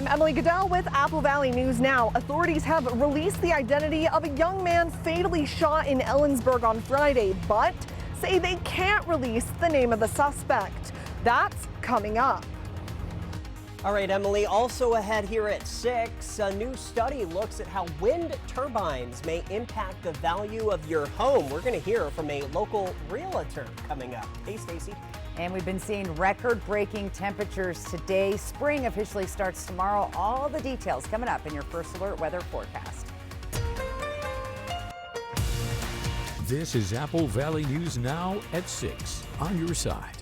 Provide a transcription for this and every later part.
I'm Emily Goodell with Apple Valley News Now. Authorities have released the identity of a young man fatally shot in Ellensburg on Friday, but say they can't release the name of the suspect. That's coming up. All right, Emily, also ahead here at 6, a new study looks at how wind turbines may impact the value of your home. We're going to hear from a local realtor coming up. Hey, Stacy. And we've been seeing record-breaking temperatures today. Spring officially starts tomorrow. All the details coming up in your First Alert weather forecast. This is Apple Valley News Now at 6 on your side.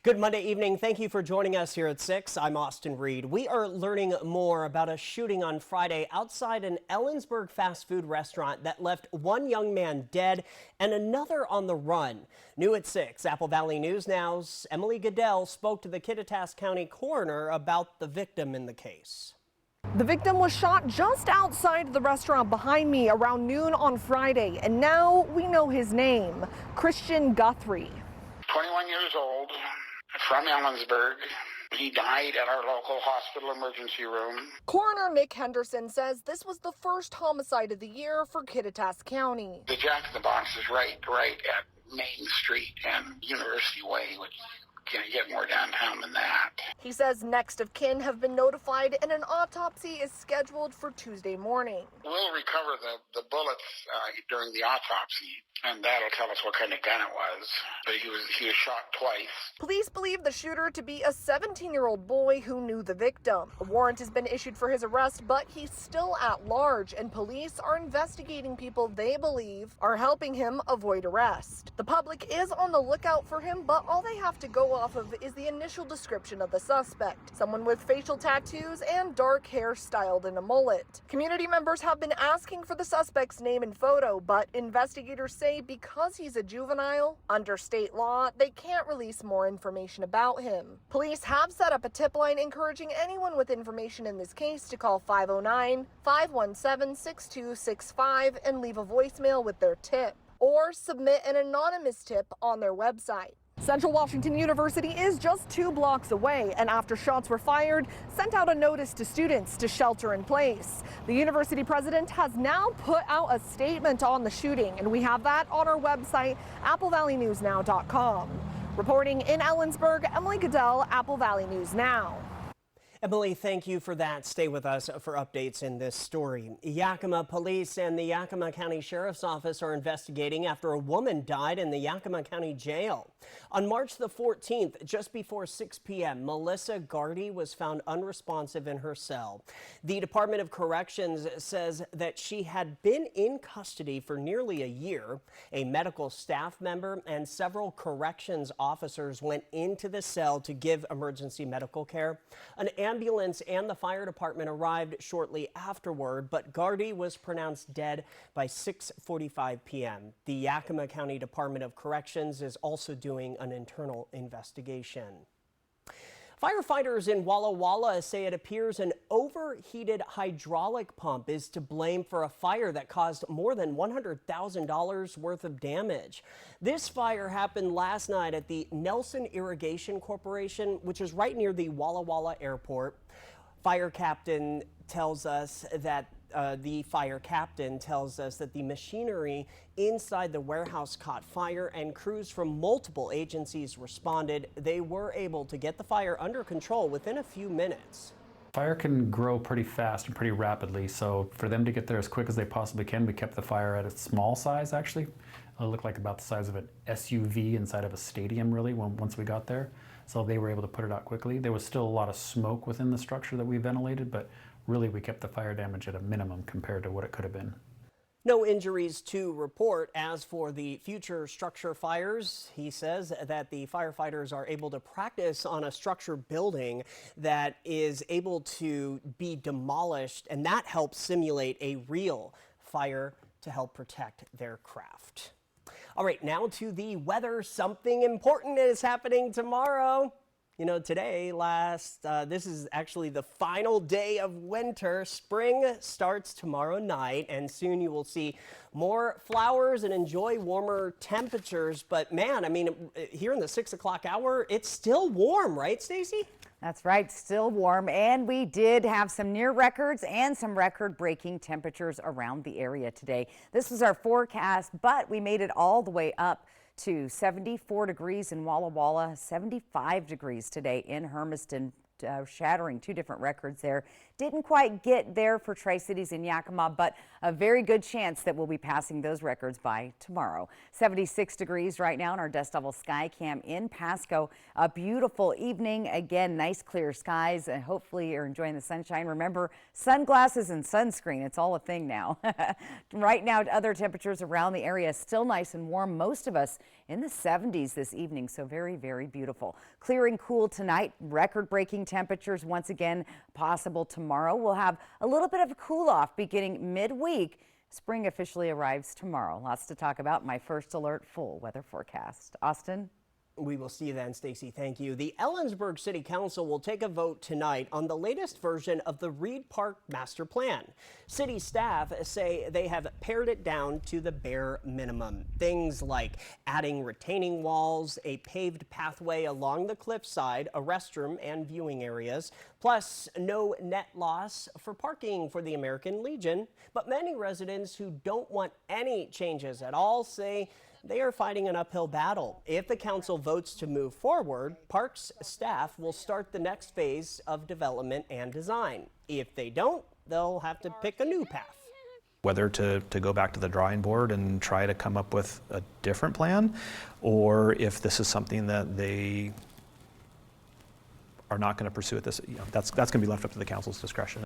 Good Monday evening. Thank you for joining us here at 6. I'm Austin Reed. We are learning more about a shooting on Friday outside an Ellensburg fast food restaurant that left one young man dead and another on the run. New at 6, Apple Valley News Now's Emily Goodell spoke to the Kittitas County coroner about the victim in the case. The victim was shot just outside the restaurant behind me around noon on Friday, and now we know his name, Christian Guthrie. 21 years old, from Ellensburg. He died at our local hospital emergency room. Coroner Nick Henderson says this was the first homicide of the year for Kittitas County. The Jack in the Box is right at Main Street and University Way, which can't get more downtown than that. He says next of kin have been notified and an autopsy is scheduled for Tuesday morning. We'll recover the bullets during the autopsy, and that'll tell us what kind of gun it was. But he was shot twice. Police believe the shooter to be a 17-year-old boy who knew the victim. A warrant has been issued for his arrest, but he's still at large, and police are investigating people they believe are helping him avoid arrest. The public is on the lookout for him, but all they have to go off of is the initial description of the suspect, someone with facial tattoos and dark hair styled in a mullet. Community members have been asking for the suspect's name and photo, but investigators say because he's a juvenile, under state law, they can't release more information about him. Police have set up a tip line encouraging anyone with information in this case to call 509-517-6265 and leave a voicemail with their tip, or submit an anonymous tip on their website. Central Washington University is just 2 blocks away, and after shots were fired, sent out a notice to students to shelter in place. The university president has now put out a statement on the shooting, and we have that on our website, applevalleynewsnow.com. Reporting in Ellensburg, Emily Goodell, Apple Valley News Now. Emily, thank you for that. Stay with us for updates in this story. Yakima police and the Yakima County Sheriff's Office are investigating after a woman died in the Yakima County Jail. On March the 14th, just before 6 p.m., Melissa Gardy was found unresponsive in her cell. The Department of Corrections says that she had been in custody for nearly a year. A medical staff member and several corrections officers went into the cell to give emergency medical care. An ambulance and the fire department arrived shortly afterward, but Gardy was pronounced dead by 6:45 p.m. The Yakima County Department of Corrections is also doing an internal investigation. Firefighters in Walla Walla say it appears an overheated hydraulic pump is to blame for a fire that caused more than $100,000 worth of damage. This fire happened last night at the Nelson Irrigation Corporation, which is right near the Walla Walla Airport. Fire captain tells us that the machinery inside the warehouse caught fire and crews from multiple agencies responded. They were able to get the fire under control within a few minutes. Fire can grow pretty fast and pretty rapidly, so for them to get there as quick as they possibly can, we kept the fire at a small size actually. It looked like about the size of an SUV inside of a stadium really once we got there. So they were able to put it out quickly. There was still a lot of smoke within the structure that we ventilated, but really we kept the fire damage at a minimum compared to what it could have been. No injuries to report. As for the future structure fires, he says that the firefighters are able to practice on a structure building that is able to be demolished, and that helps simulate a real fire to help protect their craft. All right, now to the weather. Something important is happening tomorrow. You know, this is actually the final day of winter. Spring starts tomorrow night, and soon you will see more flowers and enjoy warmer temperatures. But man, I mean, here in the 6 o'clock hour, it's still warm, right, Stacy? That's right, still warm, and we did have some near records and some record-breaking temperatures around the area today. This was our forecast, but we made it all the way up to 74 degrees in Walla Walla, 75 degrees today in Hermiston, shattering two different records there. Didn't quite get there for Tri-Cities in Yakima, but a very good chance that we'll be passing those records by tomorrow. 76 degrees right now in our Dust Devil Sky Cam in Pasco. A beautiful evening. Again, nice clear skies, and hopefully you're enjoying the sunshine. Remember, sunglasses and sunscreen, it's all a thing now. Right now, other temperatures around the area still nice and warm. Most of us in the 70s this evening, so very, very beautiful. Clear and cool tonight. Record-breaking temperatures once again possible tomorrow. We'll have a little bit of a cool off beginning midweek. Spring officially arrives tomorrow. Lots to talk about. My first alert full weather forecast. Austin? We will see you then, Stacy. Thank you. The Ellensburg City Council will take a vote tonight on the latest version of the Reed Park Master Plan. City staff say they have pared it down to the bare minimum. Things like adding retaining walls, a paved pathway along the cliffside, a restroom and viewing areas, plus no net loss for parking for the American Legion. But many residents who don't want any changes at all say they are fighting an uphill battle. If the council votes to move forward, Parks staff will start the next phase of development and design. If they don't, they'll have to pick a new path. Whether to go back to the drawing board and try to come up with a different plan, or if this is something that they are not going to pursue at this, that's going to be left up to the council's discretion.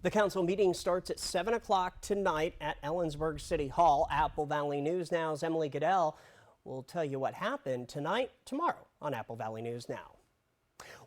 The council meeting starts at 7 o'clock tonight at Ellensburg City Hall. Apple Valley News Now's Emily Goodell will tell you what happened tomorrow on Apple Valley News Now.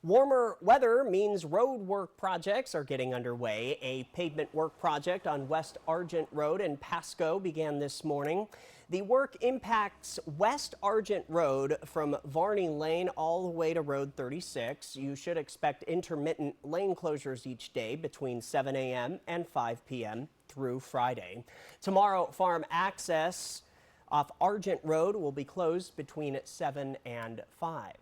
Warmer weather means road work projects are getting underway. A pavement work project on West Argent Road in Pasco began this morning. The work impacts West Argent Road from Varney Lane all the way to Road 36. You should expect intermittent lane closures each day between 7 a.m. and 5 p.m. through Friday. Tomorrow, farm access off Argent Road will be closed between 7 and 5.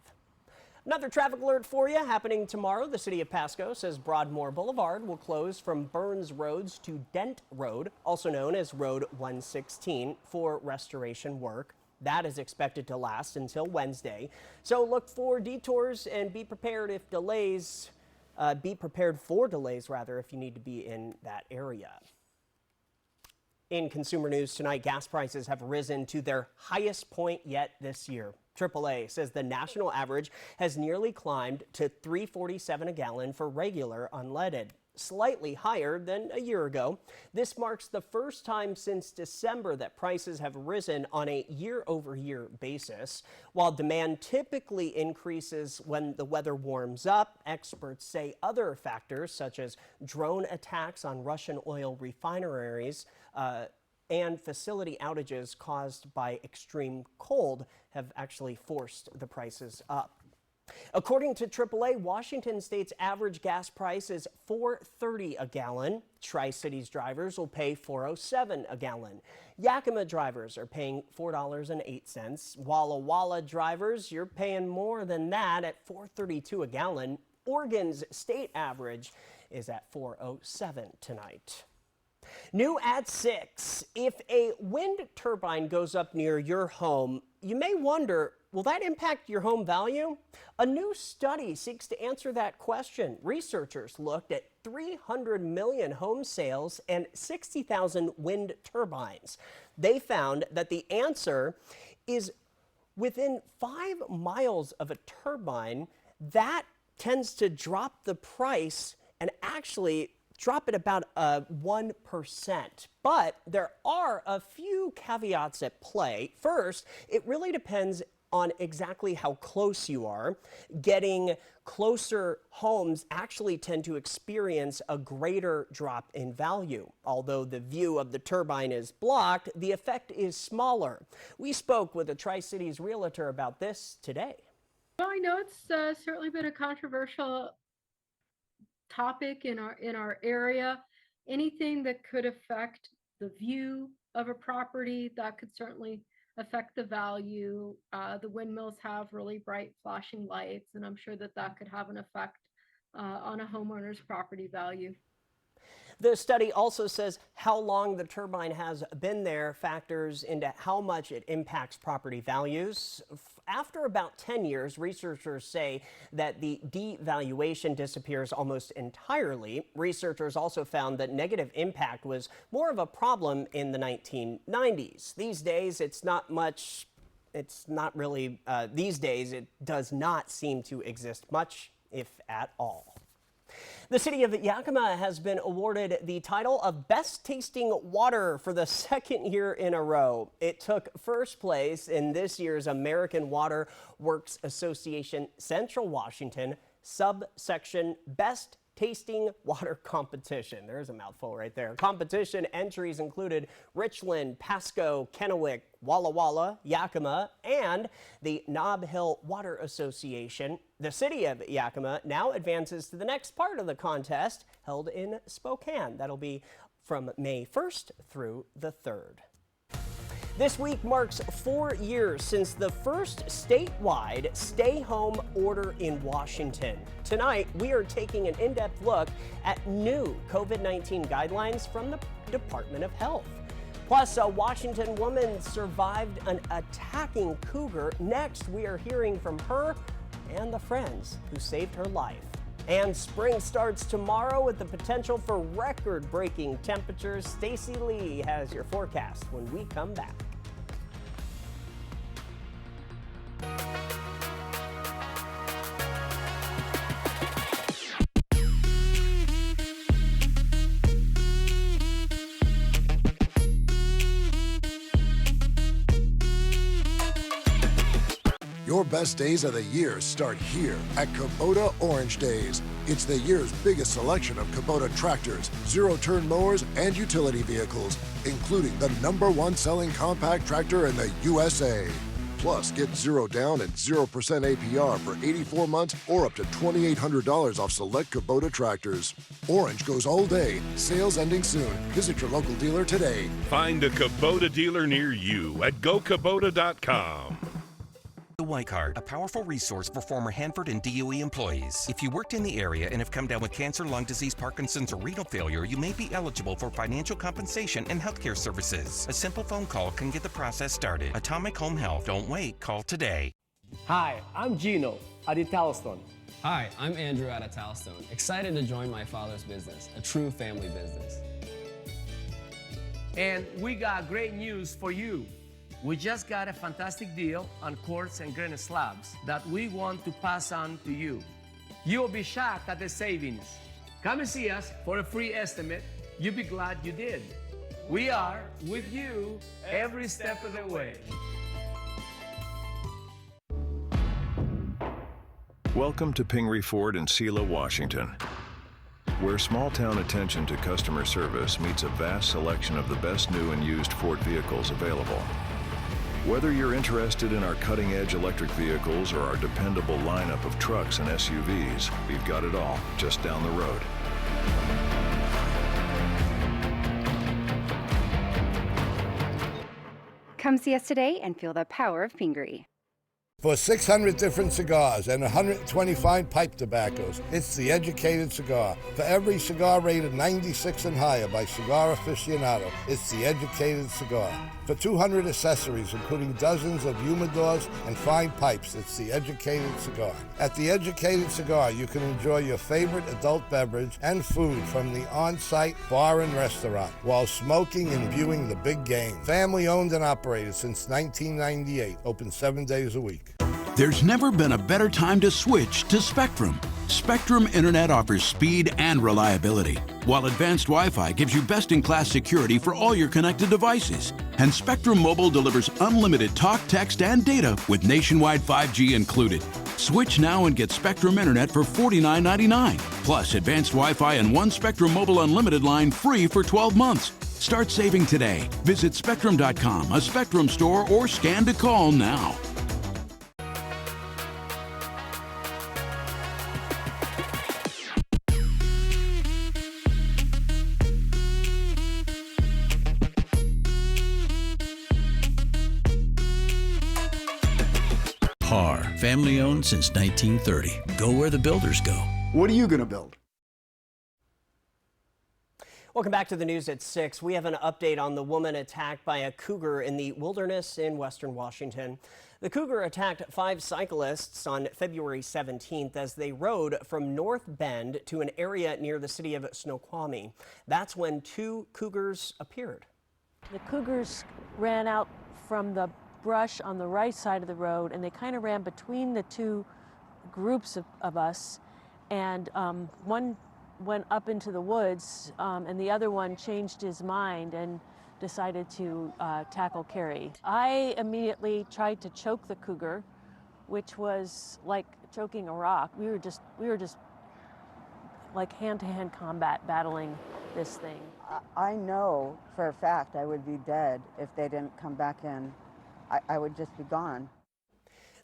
Another traffic alert for you happening tomorrow. The city of Pasco says Broadmoor Boulevard will close from Burns Roads to Dent Road, also known as Road 116, for restoration work. That is expected to last until Wednesday. So look for detours and be prepared for delays if you need to be in that area. In consumer news tonight, gas prices have risen to their highest point yet this year. AAA says the national average has nearly climbed to $3.47 a gallon for regular unleaded, slightly higher than a year ago. This marks the first time since December that prices have risen on a year-over-year basis. While demand typically increases when the weather warms up, experts say other factors such as drone attacks on Russian oil refineries and facility outages caused by extreme cold have actually forced the prices up. According to AAA, Washington State's average gas price is $4.30 a gallon. Tri-Cities drivers will pay $4.07 a gallon. Yakima drivers are paying $4.08. Walla Walla drivers, you're paying more than that at $4.32 a gallon. Oregon's state average is at $4.07 tonight. New at 6, if a wind turbine goes up near your home, you may wonder, will that impact your home value? A new study seeks to answer that question. Researchers looked at 300 million home sales and 60,000 wind turbines. They found that the answer is within 5 miles of a turbine, that tends to drop the price and actually drop it about 1%. But there are a few caveats at play. First, it really depends on exactly how close you are. Getting closer homes actually tend to experience a greater drop in value. Although the view of the turbine is blocked, the effect is smaller. We spoke with a Tri-Cities realtor about this today. I know, it's certainly been a controversial topic in our area. Anything that could affect the view of a property, that could certainly affect the value. The windmills have really bright flashing lights, and I'm sure that that could have an effect on a homeowner's property value. The study also says how long the turbine has been there factors into how much it impacts property values. After about 10 years, researchers say that the devaluation disappears almost entirely. Researchers also found that negative impact was more of a problem in the 1990s. These days, it does not seem to exist much, if at all. The city of Yakima has been awarded the title of Best Tasting Water for the second year in a row. It took first place in this year's American Water Works Association Central Washington subsection Best Tasting Water Competition. There's a mouthful right there. Competition entries included Richland, Pasco, Kennewick, Walla Walla, Yakima, and the Nob Hill Water Association. The city of Yakima now advances to the next part of the contest, held in Spokane. That'll be from May 1st through the 3rd. This week marks 4 years since the first statewide stay-home order in Washington. Tonight, we are taking an in-depth look at new COVID-19 guidelines from the Department of Health. Plus, a Washington woman survived an attacking cougar. Next, we are hearing from her and the friends who saved her life. And spring starts tomorrow with the potential for record-breaking temperatures. Stacy Lee has your forecast when we come back. Your best days of the year start here at Kubota Orange Days. It's the year's biggest selection of Kubota tractors, zero-turn mowers, and utility vehicles, including the #1 selling compact tractor in the USA. Plus, get zero down and 0% APR for 84 months or up to $2,800 off select Kubota tractors. Orange goes all day. Sales ending soon. Visit your local dealer today. Find a Kubota dealer near you at gokubota.com. The Y Card, a powerful resource for former Hanford and DOE employees. If you worked in the area and have come down with cancer, lung disease, Parkinson's, or renal failure, you may be eligible for financial compensation and healthcare services. A simple phone call can get the process started. Atomic Home Health. Don't wait. Call today. Hi, I'm Gino at Italstone. Hi, I'm Andrew at Italstone. Excited to join my father's business, a true family business. And we got great news for you. We just got a fantastic deal on quartz and granite slabs that we want to pass on to you. You'll be shocked at the savings. Come and see us for a free estimate. You'll be glad you did. We are with you every step of the way. Welcome to Pingree Ford in Selah, Washington, where small-town attention to customer service meets a vast selection of the best new and used Ford vehicles available. Whether you're interested in our cutting-edge electric vehicles or our dependable lineup of trucks and SUVs, we've got it all just down the road. Come see us today and feel the power of Pingree. For 600 different cigars and 125 pipe tobaccos, it's The Educated Cigar. For every cigar rated 96 and higher by Cigar Aficionado, it's The Educated Cigar. For 200 accessories, including dozens of humidors and fine pipes, it's The Educated Cigar. At The Educated Cigar, you can enjoy your favorite adult beverage and food from the on-site bar and restaurant while smoking and viewing the big game. Family owned and operated since 1998, open 7 days a week. There's never been a better time to switch to Spectrum. Spectrum Internet offers speed and reliability, while advanced Wi-Fi gives you best-in-class security for all your connected devices. And Spectrum Mobile delivers unlimited talk, text, and data with nationwide 5G included. Switch now and get Spectrum Internet for $49.99, plus advanced Wi-Fi and one Spectrum Mobile Unlimited line free for 12 months. Start saving today. Visit Spectrum.com, a Spectrum store, or scan to call now. family owned since 1930. Go where the builders go. What are you going to build? Welcome back to the news at 6. We have an update on the woman attacked by a cougar in the wilderness in western Washington. The cougar attacked 5 cyclists on February 17th as they rode from North Bend to an area near the city of Snoqualmie. That's when 2 cougars appeared. The cougars ran out from the brush on the right side of the road, and they kind of ran between the 2 groups of us, and one went up into the woods, and the other one changed his mind and decided to tackle Carrie. I immediately tried to choke the cougar, which was like choking a rock. We were just like hand-to-hand combat battling this thing. I know for a fact I would be dead if they didn't come back in. I would just be gone.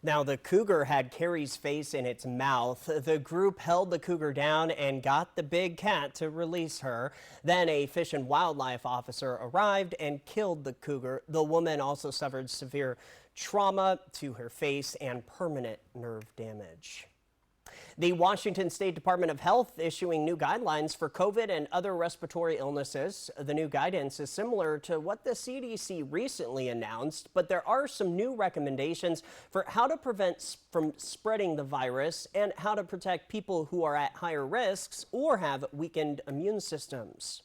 Now, the cougar had Carrie's face in its mouth. The group held the cougar down and got the big cat to release her. Then a fish and wildlife officer arrived and killed the cougar. The woman also suffered severe trauma to her face and permanent nerve damage. The Washington State Department of Health issuing new guidelines for COVID and other respiratory illnesses. The new guidance is similar to what the CDC recently announced, but there are some new recommendations for how to prevent from spreading the virus and how to protect people who are at higher risks or have weakened immune systems.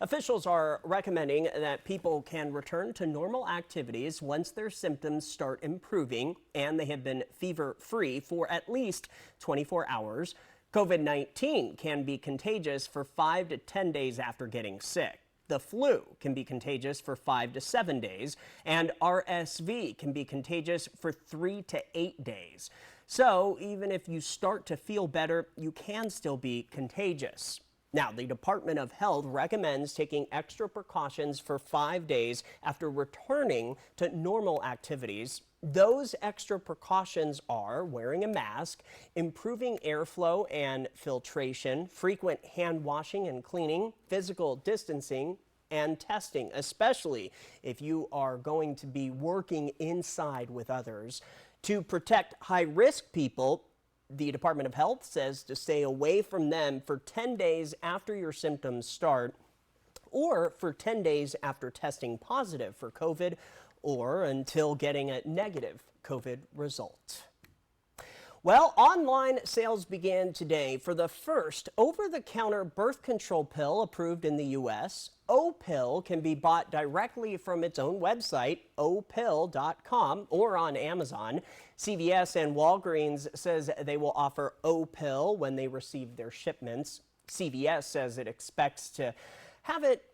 Officials are recommending that people can return to normal activities once their symptoms start improving and they have been fever-free for at least 24 hours. COVID-19 can be contagious for 5 to 10 days after getting sick. The flu can be contagious for 5 to 7 days, and RSV can be contagious for 3 to 8 days. So even if you start to feel better, you can still be contagious. Now, the Department of Health recommends taking extra precautions for 5 days after returning to normal activities. Those extra precautions are wearing a mask, improving airflow and filtration, frequent hand washing and cleaning, physical distancing, and testing, especially if you are going to be working inside with others. To protect high-risk people, the Department of Health says to stay away from them for 10 days after your symptoms start, or for 10 days after testing positive for COVID, or until getting a negative COVID result. Well, online sales began today for the first over-the-counter birth control pill approved in the U.S. O-Pill can be bought directly from its own website, opill.com, or on Amazon. CVS and Walgreens says they will offer O-Pill when they receive their shipments. CVS says it expects to have it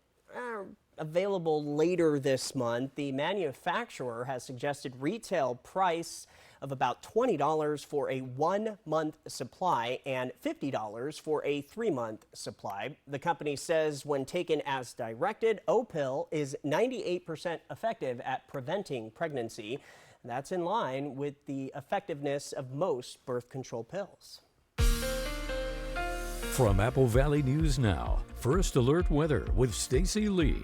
available later this month. The manufacturer has suggested retail price of about $20 for a 1-month supply and $50 for a 3-month supply. The company says when taken as directed, O-Pill is 98% effective at preventing pregnancy. That's in line with the effectiveness of most birth control pills. From Apple Valley News Now, First Alert Weather with Stacy Lee.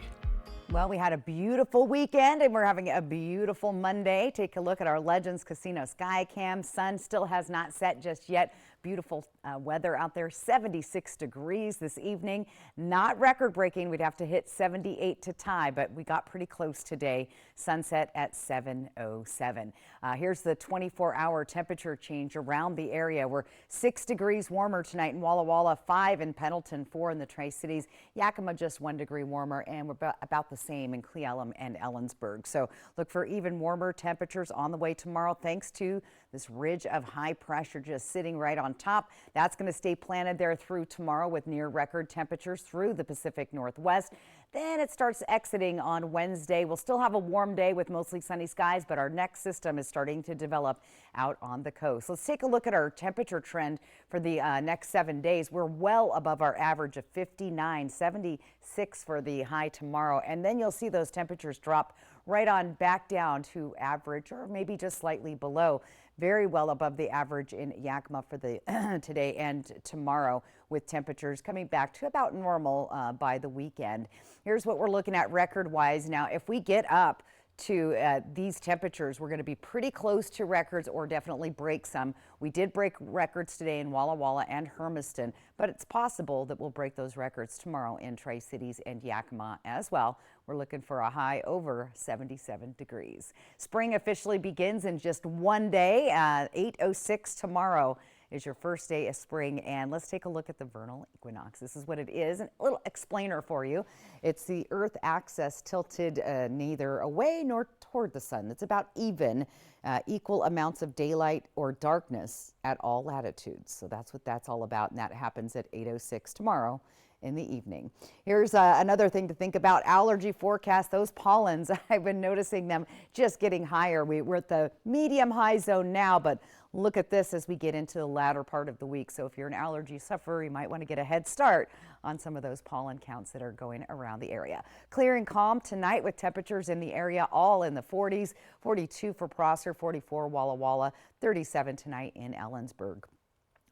Well, we had a beautiful weekend and we're having a beautiful Monday. Take a look at our Legends Casino sky cam. Sun still has not set just yet. Beautiful weather out there, 76 degrees this evening. Not record breaking. We'd have to hit 78 to tie, but we got pretty close today. Sunset at 7:07. Here's the 24-hour temperature change around the area. We're 6 degrees warmer tonight in Walla Walla, 5 in Pendleton, 4 in the Tri-Cities. Yakima just 1 degree warmer, and we're about the same in Cle Elum and Ellensburg. So look for even warmer temperatures on the way tomorrow thanks to this ridge of high pressure just sitting right on top. That's going to stay planted there through tomorrow with near record temperatures through the Pacific Northwest. Then it starts exiting on Wednesday. We'll still have a warm day with mostly sunny skies, but our next system is starting to develop out on the coast. Let's take a look at our temperature trend for the next 7 days. We're well above our average of 59, 76 for the high tomorrow. And then you'll see those temperatures drop right on back down to average or maybe just slightly below. Very well above the average in Yakima for the today and tomorrow, with temperatures coming back to about normal by the weekend. Here's what we're looking at record-wise. Now, if we get up to these temperatures. We're going to be pretty close to records or definitely break some. We did break records today in Walla Walla and Hermiston, but it's possible that we'll break those records tomorrow in Tri-Cities and Yakima as well. We're looking for a high over 77 degrees. Spring officially begins in just one day. 8:06 tomorrow is your first day of spring, and let's take a look at the vernal equinox. This is what it is, and a little explainer for you. It's the Earth axis tilted neither away nor toward the sun. It's about even, equal amounts of daylight or darkness at all latitudes. So that's what that's all about, and that happens at 8:06 tomorrow in the evening. Here's another thing to think about. Allergy forecast, those pollens, I've been noticing them just getting higher. We're at the medium high zone now, but look at this as we get into the latter part of the week. So if you're an allergy sufferer, you might want to get a head start on some of those pollen counts that are going around the area. Clear and calm tonight with temperatures in the area all in the 40s, 42 for Prosser, 44 Walla Walla, 37 tonight in Ellensburg.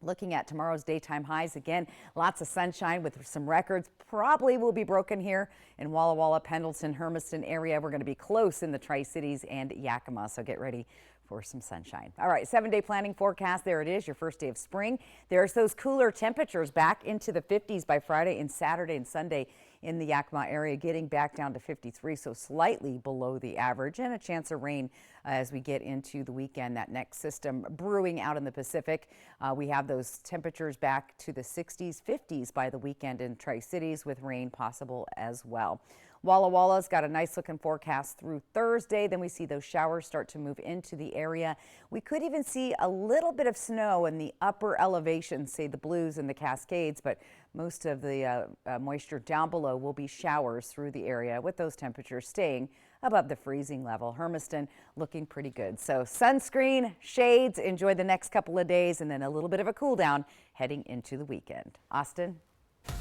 Looking at tomorrow's daytime highs, again, lots of sunshine with some records probably will be broken here in Walla Walla, Pendleton, Hermiston area. We're going to be close in the Tri-Cities and Yakima, so get ready for some sunshine. All right, 7-day planning forecast. There it is, your first day of spring. There's those cooler temperatures back into the 50s by Friday and Saturday and Sunday in the Yakima area, getting back down to 53, so slightly below the average, and a chance of rain as we get into the weekend. That next system brewing out in the Pacific. We have those temperatures back to the 60s, 50s by the weekend in Tri-Cities with rain possible as well. Walla Walla's got a nice looking forecast through Thursday. Then we see those showers start to move into the area. We could even see a little bit of snow in the upper elevations, say the Blues and the Cascades, but most of the moisture down below will be showers through the area with those temperatures staying above the freezing level. Hermiston looking pretty good. So sunscreen, shades, enjoy the next couple of days, and then a little bit of a cool down heading into the weekend. Austin?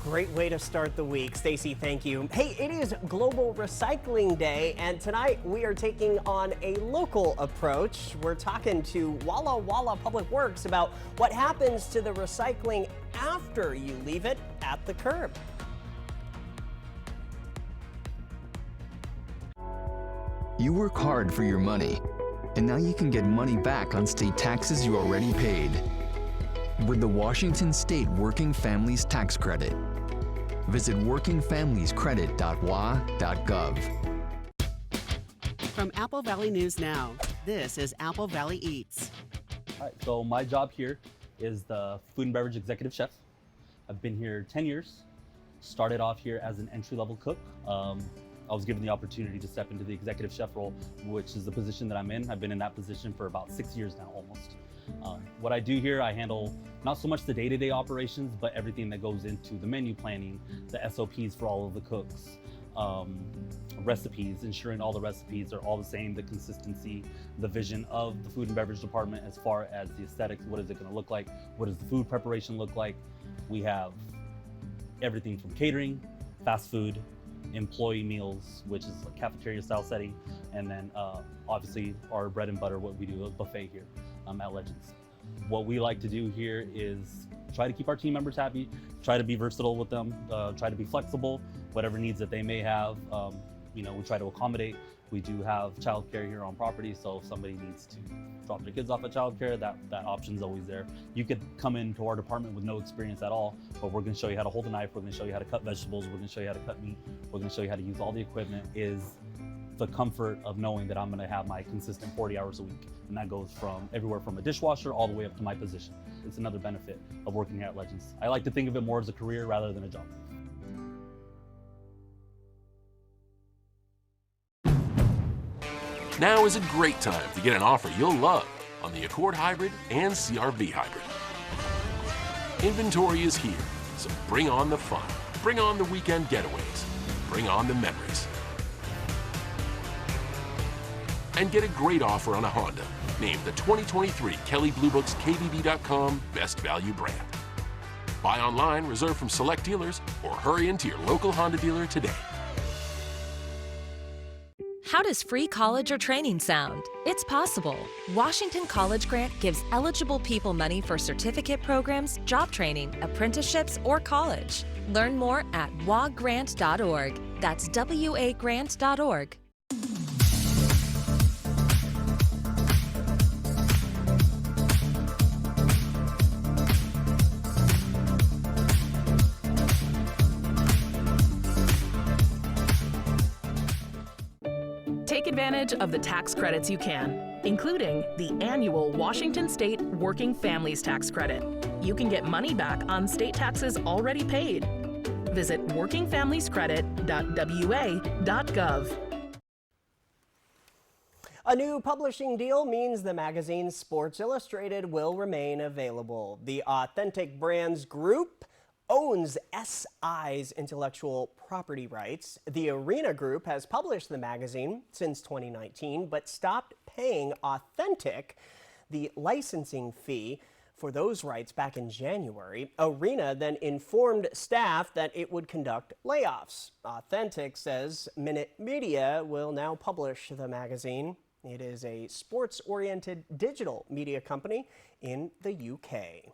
Great way to start the week. Stacy, thank you. Hey, it is Global Recycling Day, and tonight we are taking on a local approach. We're talking to Walla Walla Public Works about what happens to the recycling after you leave it at the curb. You work hard for your money, and now you can get money back on state taxes you already paid with the Washington State Working Families Tax Credit. Visit workingfamiliescredit.wa.gov. From Apple Valley News Now, this is Apple Valley Eats. All right, so my job here is the food and beverage executive chef. I've been here 10 years. Started off here as an entry-level cook. I was given the opportunity to step into the executive chef role, which is the position that I'm in. I've been in that position for about 6 years now, almost. What I do here, I handle not so much the day-to-day operations, but everything that goes into the menu planning, the SOPs for all of the cooks, recipes, ensuring all the recipes are all the same, the consistency, the vision of the food and beverage department as far as the aesthetics, what is it going to look like, what does the food preparation look like. We have everything from catering, fast food, employee meals, which is a cafeteria style setting, and then obviously our bread and butter, what we do, a buffet here at Legends. What we like to do here is try to keep our team members happy, try to be versatile with them, try to be flexible, whatever needs that they may have, we try to accommodate. We do have childcare here on property, so if somebody needs to drop their kids off at childcare, that option's always there. You could come into our department with no experience at all, but we're gonna show you how to hold a knife, we're gonna show you how to cut vegetables, we're gonna show you how to cut meat, we're gonna show you how to use all the equipment. Is the comfort of knowing that I'm gonna have my consistent 40 hours a week. And that goes from everywhere from a dishwasher all the way up to my position. It's another benefit of working here at Legends. I like to think of it more as a career rather than a job. Now is a great time to get an offer you'll love on the Accord Hybrid and CR-V Hybrid. Inventory is here, so bring on the fun, bring on the weekend getaways, bring on the memories. And get a great offer on a Honda, named the 2023 Kelley Blue Book's KBB.com Best Value Brand. Buy online, reserve from select dealers, or hurry into your local Honda dealer today. How does free college or training sound? It's possible. Washington College Grant gives eligible people money for certificate programs, job training, apprenticeships, or college. Learn more at wagrant.org. That's wagrant.org. Take advantage of the tax credits you can, including the annual Washington State Working Families Tax Credit. You can get money back on state taxes already paid. Visit workingfamiliescredit.wa.gov. A new publishing deal means the magazine Sports Illustrated will remain available. The Authentic Brands Group owns SI's intellectual property rights. The Arena Group has published the magazine since 2019, but stopped paying Authentic the licensing fee for those rights back in January. Arena then informed staff that it would conduct layoffs. Authentic says Minute Media will now publish the magazine. It is a sports-oriented digital media company in the UK.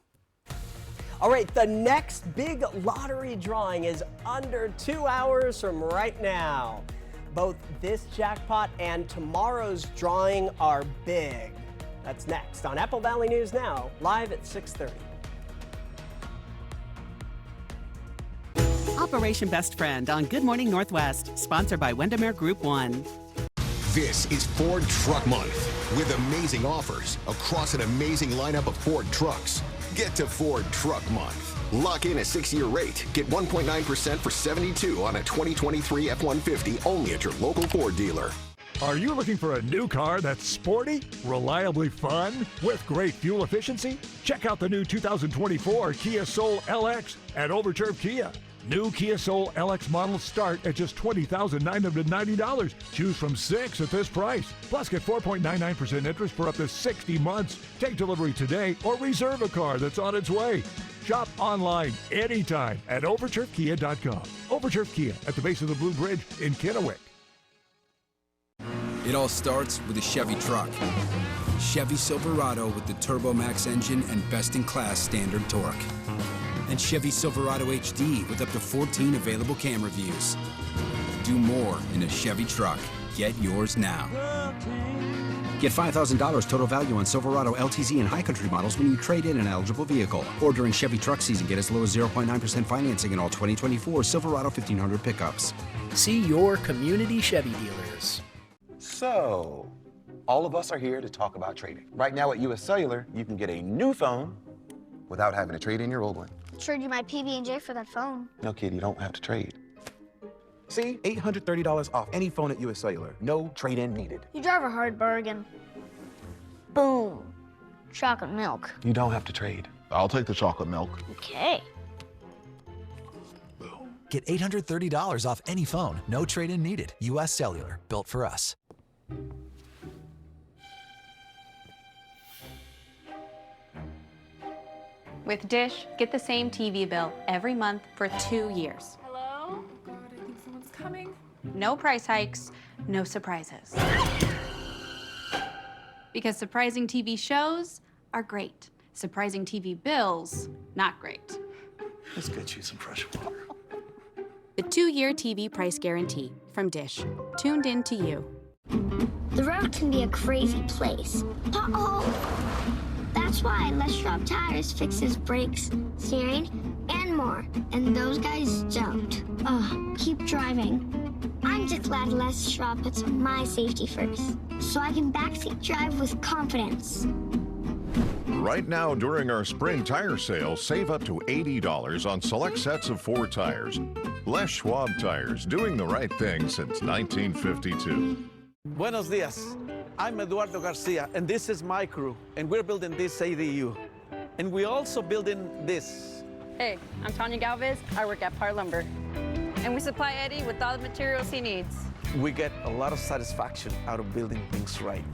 All right, the next big lottery drawing is under 2 hours from right now. Both this jackpot and tomorrow's drawing are big. That's next on Apple Valley News Now, live at 6:30. Operation Best Friend on Good Morning Northwest, sponsored by Windermere Group 1. This is Ford Truck Month with amazing offers across an amazing lineup of Ford trucks. Get to Ford Truck Month. Lock in a 6-year rate. Get 1.9% for $72 on a 2023 F-150 only at your local Ford dealer. Are you looking for a new car that's sporty, reliably fun, with great fuel efficiency? Check out the new 2024 Kia Soul LX at Overturf Kia. New Kia Soul LX models start at just $20,990. Choose from 6 at this price. Plus, get 4.99% interest for up to 60 months. Take delivery today or reserve a car that's on its way. Shop online anytime at overturfkia.com. Overturf Kia at the base of the Blue Bridge in Kennewick. It all starts with a Chevy truck. Chevy Silverado with the Turbo Max engine and best-in-class standard torque. And Chevy Silverado HD with up to 14 available camera views. Do more in a Chevy truck. Get yours now. Get $5,000 total value on Silverado LTZ and High Country models when you trade in an eligible vehicle. Or during Chevy truck season, get as low as 0.9% financing in all 2024 Silverado 1500 pickups. See your community Chevy dealers. So, all of us are here to talk about trading. Right now at US Cellular, you can get a new phone without having to trade in your old one. Trade you my PB&J for that phone. No, kid, you don't have to trade. See, $830 off any phone at US Cellular. No trade-in needed. You drive a hard bargain. Boom. Chocolate milk. You don't have to trade. I'll take the chocolate milk. Okay. Get $830 off any phone. No trade-in needed. US Cellular. Built for us. With Dish, get the same TV bill every month for 2 years. Hello? God, I think someone's coming. No price hikes, no surprises. Because surprising TV shows are great. Surprising TV bills, not great. Let's get you some fresh water. The 2-year TV price guarantee from Dish. Tuned in to you. The road can be a crazy place. Uh-oh! That's why Les Schwab Tires fixes brakes, steering, and more. And those guys don't. Keep driving. I'm just glad Les Schwab puts my safety first, so I can backseat drive with confidence. Right now, during our spring tire sale, save up to $80 on select sets of Ford tires. Les Schwab Tires, doing the right thing since 1952. Buenos dias. I'm Eduardo Garcia, and this is my crew, and we're building this ADU. And we're also building this. Hey, I'm Tanya Galvez. I work at Par Lumber. And we supply Eddie with all the materials he needs. We get a lot of satisfaction out of building things right.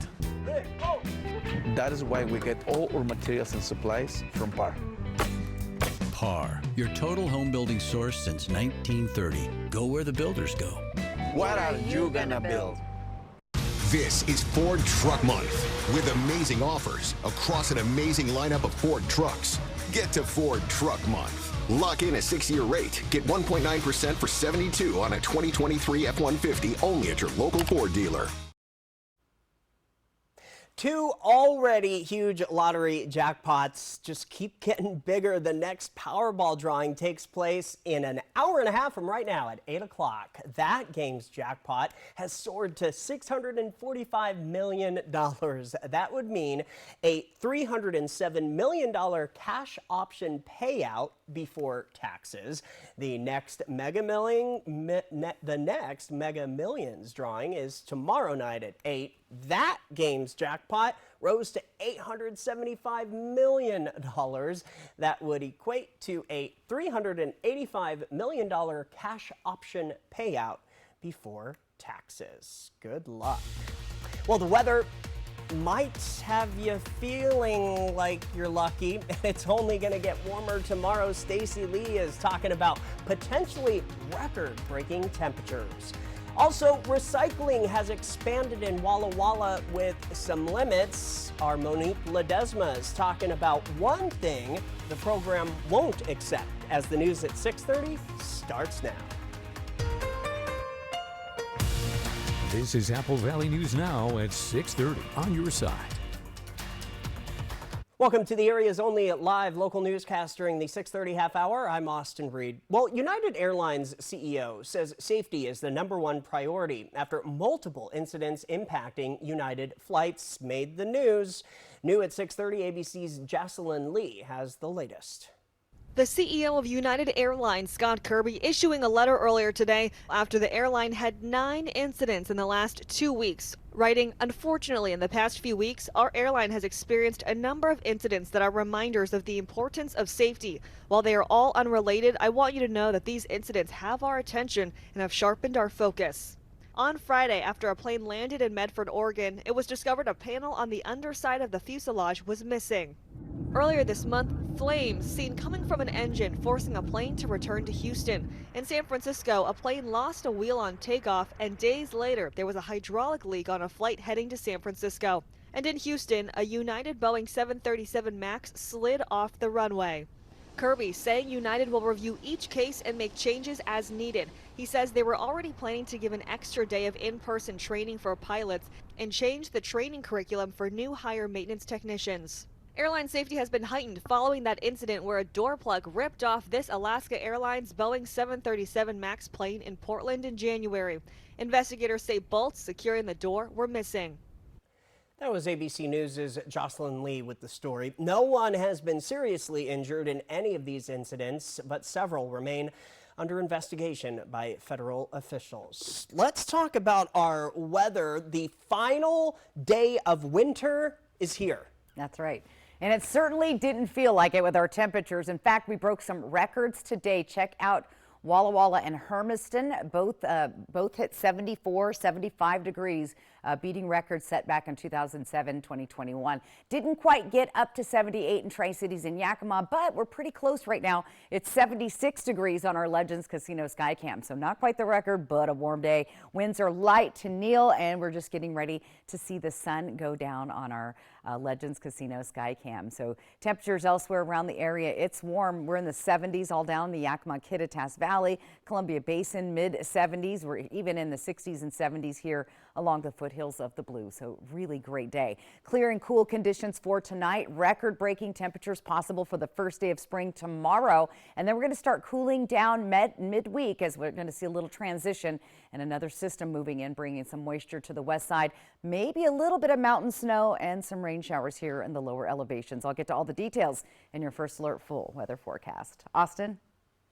That is why we get all our materials and supplies from Par. Par, your total home building source since 1930. Go where the builders go. What are you gonna build? This is Ford Truck Month with amazing offers across an amazing lineup of Ford trucks. Get to Ford Truck Month. Lock in a 6-year rate. Get 1.9% for $72 on a 2023 F-150 only at your local Ford dealer. Two already huge lottery jackpots just keep getting bigger. The next Powerball drawing takes place in an hour and a half from right now at 8 o'clock. That game's jackpot has soared to $645 million. That would mean a $307 million cash option payout before taxes. The next Mega Millions drawing is tomorrow night at 8. That game's jackpot rose to $875 million. That would equate to a $385 million cash option payout before taxes. Good luck. Well, the weather might have you feeling like you're lucky, and it's only going to get warmer tomorrow. Stacey Lee is talking about potentially record-breaking temperatures. Also, recycling has expanded in Walla Walla with some limits. Our Monique Ledesma is talking about one thing the program won't accept as the news at 6:30 starts now. This is Apple Valley News Now at 6:30 on your side. Welcome to the area's only live local newscast during the 6:30 half hour. I'm Austin Reed. Well, United Airlines CEO says safety is the #1 priority after multiple incidents impacting United flights made the news. New at 6:30, ABC's Jocelyn Lee has the latest. The CEO of United Airlines, Scott Kirby, issuing a letter earlier today after the airline had 9 incidents in the last 2 weeks, writing, "Unfortunately, in the past few weeks, our airline has experienced a number of incidents that are reminders of the importance of safety. While they are all unrelated, I want you to know that these incidents have our attention and have sharpened our focus." On Friday, after a plane landed in Medford, Oregon, it was discovered a panel on the underside of the fuselage was missing. Earlier this month, flames seen coming from an engine forcing a plane to return to Houston. In San Francisco, a plane lost a wheel on takeoff, and days later, there was a hydraulic leak on a flight heading to San Francisco. And in Houston, a United Boeing 737 MAX slid off the runway. Kirby saying United will review each case and make changes as needed. He says they were already planning to give an extra day of in-person training for pilots and change the training curriculum for new hire maintenance technicians. Airline safety has been heightened following that incident where a door plug ripped off this Alaska Airlines Boeing 737 MAX plane in Portland in January. Investigators say bolts securing the door were missing. That was ABC News' Jocelyn Lee with the story. No one has been seriously injured in any of these incidents, but several remain under investigation by federal officials. Let's talk about our weather. The final day of winter is here. That's right. And it certainly didn't feel like it with our temperatures. In fact, we broke some records today. Check out Walla Walla and Hermiston, both hit 74, 75 degrees, beating records set back in 2007, 2021. Didn't quite get up to 78 in Tri-Cities and Yakima, but we're pretty close right now. It's 76 degrees on our Legends Casino Skycam, so not quite the record, but a warm day. Winds are light to Neil, and we're just getting ready to see the sun go down on our Legends Casino Skycam. So temperatures elsewhere around the area, it's warm. We're in the 70s all down the Yakima, Kittitas Valley, Columbia Basin, mid 70s. We're even in the 60s and 70s here along the foothills of the Blue. So really great day. Clear and cool conditions for tonight. Record-breaking temperatures possible for the first day of spring tomorrow. And then we're going to start cooling down midweek as we're going to see a little transition and another system moving in, bringing some moisture to the west side. Maybe a little bit of mountain snow and some rain showers here in the lower elevations. I'll get to all the details in your First Alert full weather forecast. Austin?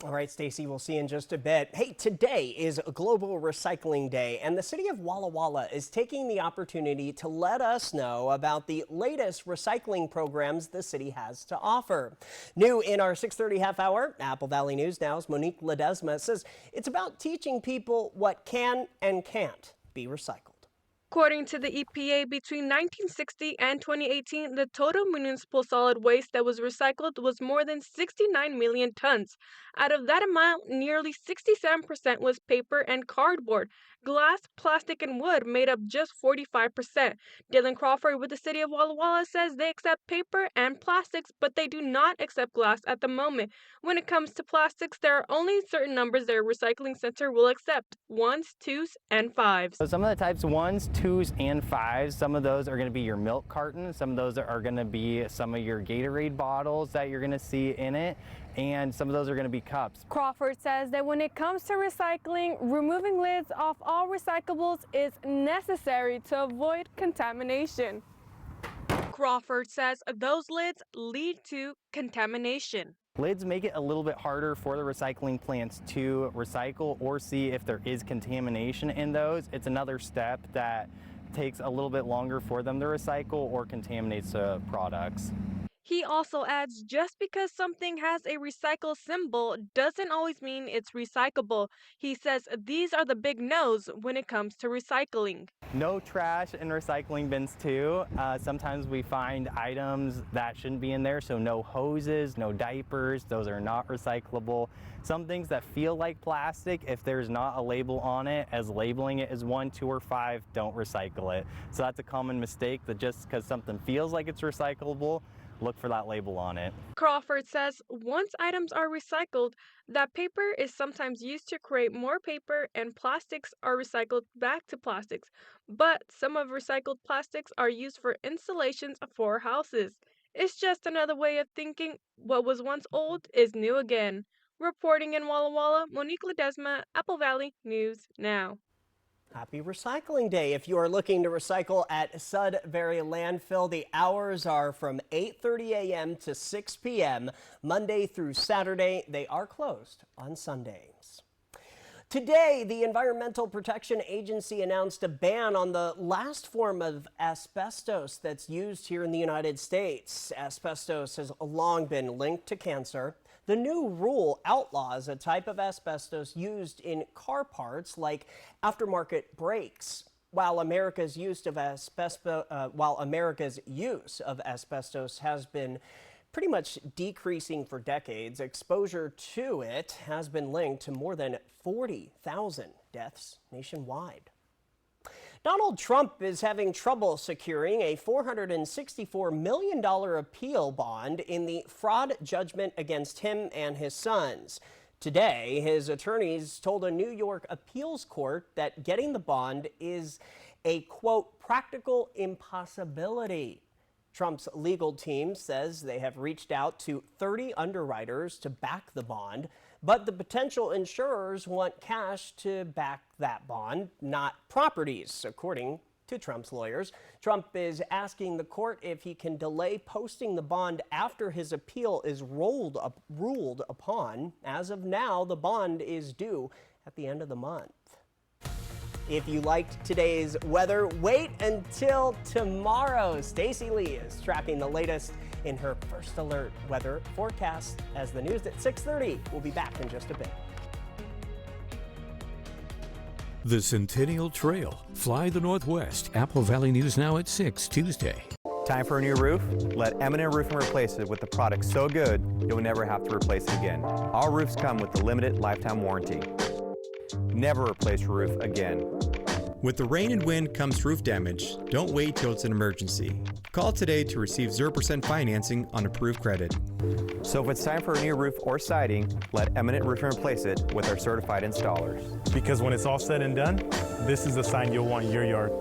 All right, Stacey, we'll see you in just a bit. Hey, today is Global Recycling Day, and the city of Walla Walla is taking the opportunity to let us know about the latest recycling programs the city has to offer. New in our 6:30 half hour, Apple Valley News Now's Monique Ledesma says it's about teaching people what can and can't be recycled. According to the EPA, between 1960 and 2018, the total municipal solid waste that was recycled was more than 69 million tons. Out of that amount, nearly 67% was paper and cardboard. Glass, plastic, and wood made up just 45%. Dylan Crawford with the city of Walla Walla says they accept paper and plastics, but they do not accept glass at the moment. When it comes to plastics, there are only certain numbers their recycling center will accept: 1s, 2s, and 5s. So some of the types 1s, 2s and 5s. Some of those are going to be your milk cartons. Some of those are going to be some of your Gatorade bottles that you're going to see in it. And some of those are going to be cups. Crawford says that when it comes to recycling, removing lids off all recyclables is necessary to avoid contamination. Crawford says those lids lead to contamination. Lids make it a little bit harder for the recycling plants to recycle or see if there is contamination in those. It's another step that takes a little bit longer for them to recycle or contaminates the products. He also adds just because something has a recycle symbol doesn't always mean it's recyclable. He says these are the big no's when it comes to recycling. No trash in recycling bins too. Sometimes we find items that shouldn't be in there, so no hoses, no diapers, those are not recyclable. Some things that feel like plastic, if there's not a label on it, as labeling it as 1, 2, or 5, don't recycle it. So that's a common mistake, that just because something feels like it's recyclable, look for that label on it. Crawford says once items are recycled, that paper is sometimes used to create more paper and plastics are recycled back to plastics. But some of recycled plastics are used for installations for houses. It's just another way of thinking what was once old is new again. Reporting in Walla Walla, Monique Ledesma, Apple Valley News Now. Happy Recycling Day. If you are looking to recycle at Sudbury Landfill, the hours are from 8:30 a.m. to 6 p.m. Monday through Saturday. They are closed on Sundays. Today, the Environmental Protection Agency announced a ban on the last form of asbestos that's used here in the United States. Asbestos has long been linked to cancer. The new rule outlaws a type of asbestos used in car parts like aftermarket brakes. While America's use of asbestos has been pretty much decreasing for decades, exposure to it has been linked to more than 40,000 deaths nationwide. Donald Trump is having trouble securing a $464 million appeal bond in the fraud judgment against him and his sons. Today, his attorneys told a New York appeals court that getting the bond is a, quote, practical impossibility. Trump's legal team says they have reached out to 30 underwriters to back the bond, but the potential insurers want cash to back that bond, not properties, according to Trump's lawyers. Trump is asking the court if he can delay posting the bond after his appeal is ruled upon. As of now, the bond is due at the end of the month. If you liked today's weather, wait until tomorrow. Stacey Lee is tracking the latest in her First Alert weather forecast as the news at 6:30. We'll be back in just a bit. The Centennial Trail. Fly the Northwest. Apple Valley News Now at 6 Tuesday. Time for a new roof? Let Eminent Roofing replace it with the product so good you'll never have to replace it again. All roofs come with the limited lifetime warranty. Never replace your roof again. With the rain and wind comes roof damage. Don't wait till it's an emergency. Call today to receive 0% financing on approved credit. So if it's time for a new roof or siding, let Eminent Roofing replace it with our certified installers. Because when it's all said and done, this is the sign you'll want in your yard.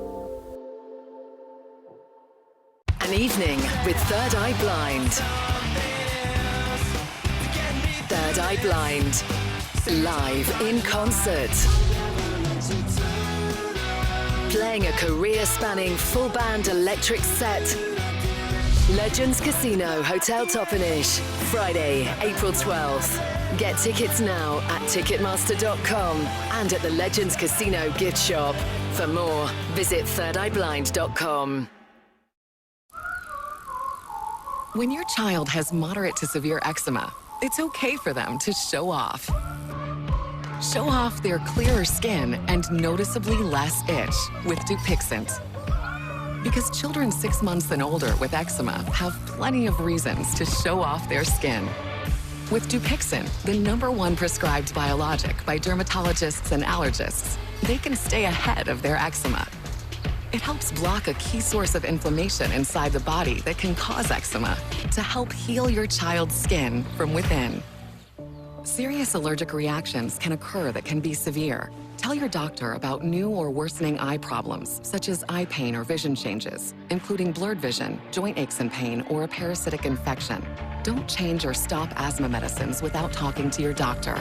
An evening with Third Eye Blind. Third Eye Blind. Live in concert. Playing a career-spanning full-band electric set. Legends Casino Hotel Toppenish. Friday, April 12th. Get tickets now at Ticketmaster.com and at the Legends Casino gift shop. For more, visit thirdeyeblind.com. When your child has moderate to severe eczema, it's okay for them to show off. Show off their clearer skin and noticeably less itch with Dupixent. Because children 6 months and older with eczema have plenty of reasons to show off their skin. With Dupixent, the #1 prescribed biologic by dermatologists and allergists, they can stay ahead of their eczema. It helps block a key source of inflammation inside the body that can cause eczema to help heal your child's skin from within. Serious allergic reactions can occur that can be severe. Tell your doctor about new or worsening eye problems, such as eye pain or vision changes, including blurred vision, joint aches and pain, or a parasitic infection. Don't change or stop asthma medicines without talking to your doctor.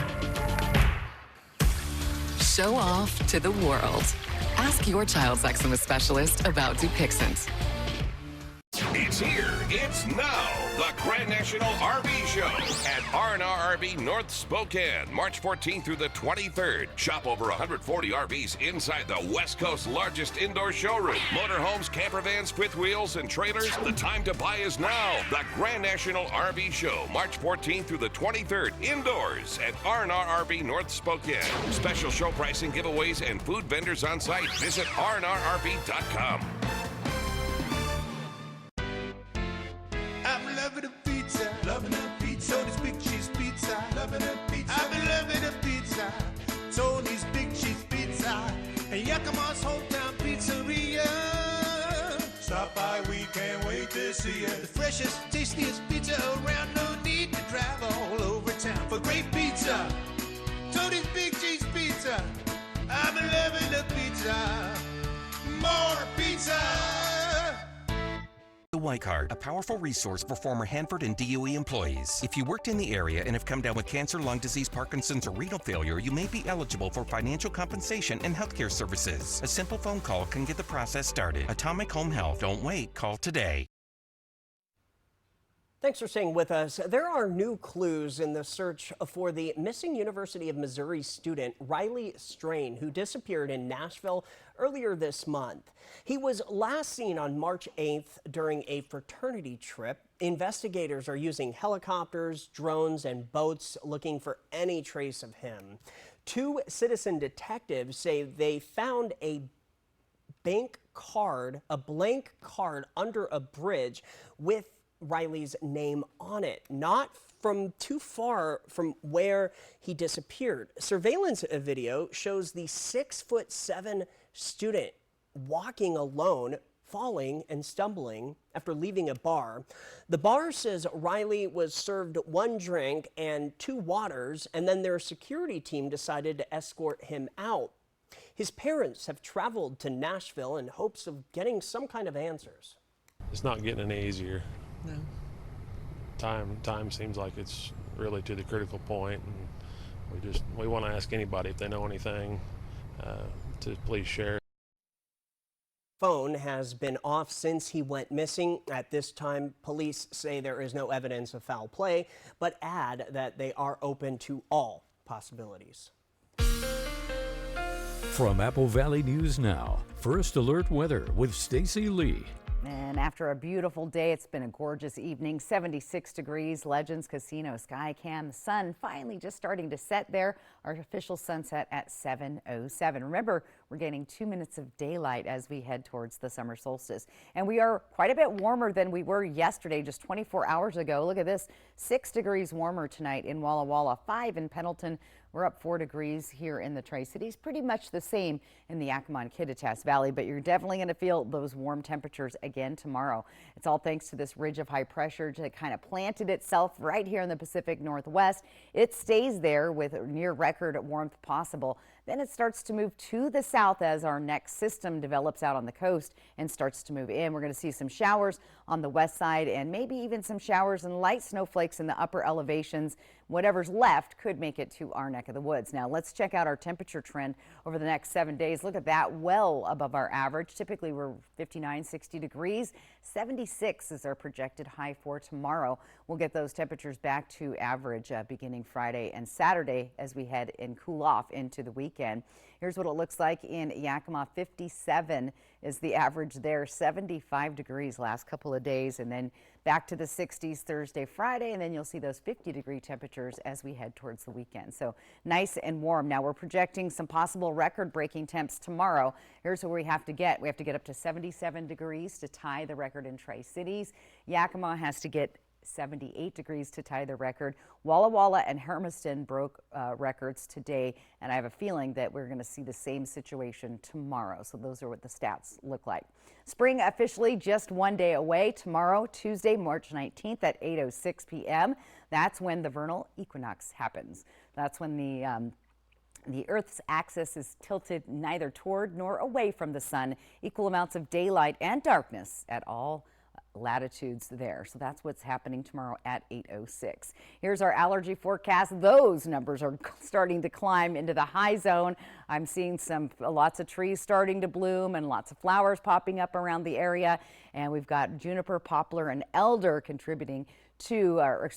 Show off to the world. Ask your child's eczema specialist about Dupixent. It's here. It's now. The Grand National RV Show at R&R RV North Spokane, March 14th through the 23rd. Shop over 140 RVs inside the West Coast's largest indoor showroom. Motorhomes, camper vans, fifth wheels, and trailers. The time to buy is now. The Grand National RV Show, March 14th through the 23rd, indoors at R&R RV North Spokane. Special show pricing, giveaways, and food vendors on site. Visit rnrrv.com. I'm loving a pizza, Tony's Big Cheese Pizza, loving a pizza. I've been loving a pizza, Tony's Big Cheese Pizza, and Yakima's hometown pizzeria. Stop by, we can't wait to see you. The freshest, tastiest pizza around, no need to drive all over town for great pizza. Tony's Big Cheese Pizza, I've been loving the pizza, more pizza. The White Card, a powerful resource for former Hanford and DOE employees. If you worked in the area and have come down with cancer, lung disease, Parkinson's, or renal failure, you may be eligible for financial compensation and healthcare services. A simple phone call can get the process started. Atomic Home Health. Don't wait. Call today. Thanks for staying with us. There are new clues in the search for the missing University of Missouri student Riley Strain, who disappeared in Nashville earlier this month. He was last seen on March 8th during a fraternity trip. Investigators are using helicopters, drones, and boats looking for any trace of him. 2 citizen detectives say they found a blank card under a bridge with Riley's name on it, not from too far from where he disappeared. Surveillance video shows the 6'7" student walking alone, falling and stumbling after leaving a bar. The bar says Riley was served 1 drink and 2 waters, and then their security team decided to escort him out. His parents have traveled to Nashville in hopes of getting some kind of answers. It's not getting any easier. No. Time seems like it's really to the critical point, and we want to ask anybody if they know anything to please share. Phone has been off since he went missing. At this time, police say there is no evidence of foul play, but add that they are open to all possibilities. From Apple Valley News Now, First Alert Weather with Stacy Lee. And after a beautiful day, it's been a gorgeous evening, 76 degrees, Legends Casino Skycam. The sun finally just starting to set there. Artificial sunset at 7:07. Remember, we're gaining 2 minutes of daylight as we head towards the summer solstice. And we are quite a bit warmer than we were yesterday, just 24 hours ago. Look at this, 6 degrees warmer tonight in Walla Walla, 5 in Pendleton. We're up 4 degrees here in the Tri-Cities, pretty much the same in the Yakima and Kittitas Valley, but you're definitely going to feel those warm temperatures again tomorrow. It's all thanks to this ridge of high pressure that kind of planted itself right here in the Pacific Northwest. It stays there with near record warmth possible. Then it starts to move to the south as our next system develops out on the coast and starts to move in. We're going to see some showers on the west side and maybe even some showers and light snowflakes in the upper elevations. Whatever's left could make it to our neck of the woods. Now let's check out our temperature trend over the next 7 days. Look at that, well above our average. Typically we're 59, 60 degrees. 76 is our projected high for tomorrow. We'll get those temperatures back to average beginning Friday and Saturday as we head and cool off into the weekend. Here's what it looks like in Yakima. 57 is the average there, 75 degrees last couple of days, and then back to the 60s Thursday, Friday, and then you'll see those 50-degree temperatures as we head towards the weekend. So nice and warm. Now we're projecting some possible record-breaking temps tomorrow. Here's what we have to get. We have to get up to 77 degrees to tie the record in Tri-Cities. Yakima has to get 78 degrees to tie the record. Walla Walla and Hermiston broke records today, and I have a feeling that we're going to see the same situation tomorrow. So those are what the stats look like. Spring officially just 1 day away. Tomorrow, Tuesday, March 19th at 8:06 p.m. That's when the vernal equinox happens. That's when the The Earth's axis is tilted neither toward nor away from the sun. Equal amounts of daylight and darkness at all latitudes there. So that's what's happening tomorrow at 8:06. Here's our allergy forecast. Those numbers are starting to climb into the high zone. I'm seeing lots of trees starting to bloom and lots of flowers popping up around the area. And we've got juniper, poplar, and alder contributing to the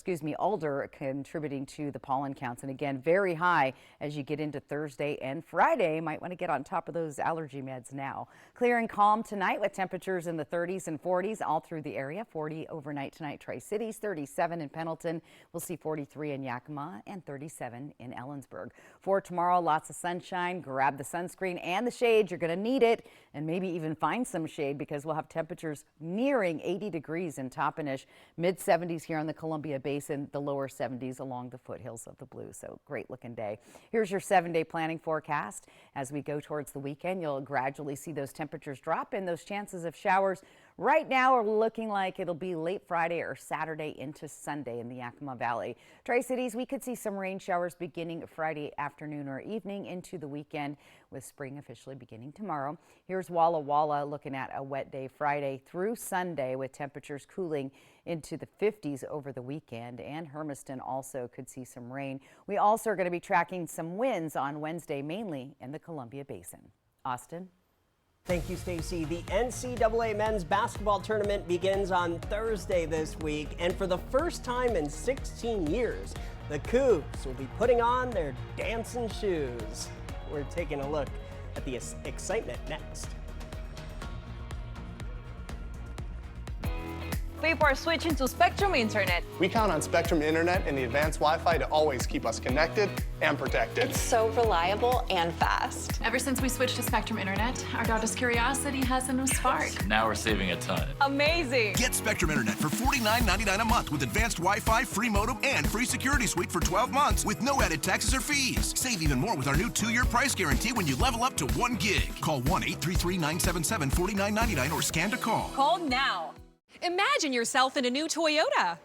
pollen counts. And again, very high as you get into Thursday and Friday. Might want to get on top of those allergy meds now. Clear and calm tonight with temperatures in the 30s and 40s all through the area. 40 overnight tonight, Tri-Cities, 37 in Pendleton. We'll see 43 in Yakima and 37 in Ellensburg. For tomorrow, lots of sunshine. Grab the sunscreen and the shade. You're going to need it, and maybe even find some shade because we'll have temperatures nearing 80 degrees in Toppenish, mid-70s here on the Columbia Basin, the lower 70s along the foothills of the Blue. So great looking day. Here's your 7-day planning forecast. As we go towards the weekend, you'll gradually see those temperatures drop and those chances of showers right now are looking like it'll be late Friday or Saturday into Sunday in the Yakima Valley. Tri-Cities, we could see some rain showers beginning Friday afternoon or evening into the weekend, with spring officially beginning tomorrow. Here's Walla Walla looking at a wet day Friday through Sunday with temperatures cooling into the 50s over the weekend, and Hermiston also could see some rain. We also are going to be tracking some winds on Wednesday, mainly in the Columbia Basin. Austin? Thank you, Stacy. The NCAA men's basketball tournament begins on Thursday this week, and for the first time in 16 years, the Cougs will be putting on their dancing shoes. We're taking a look at the excitement next. People are switching to Spectrum Internet. We count on Spectrum Internet and the advanced Wi-Fi to always keep us connected and protected. It's so reliable and fast. Ever since we switched to Spectrum Internet, our daughter's curiosity has a new spark. Now we're saving a ton. Amazing. Get Spectrum Internet for $49.99 a month with advanced Wi-Fi, free modem, and free security suite for 12 months with no added taxes or fees. Save even more with our new 2-year price guarantee when you level up to 1 gig. Call 1-833-977-4999 or scan to call. Call now. Imagine yourself in a new Toyota.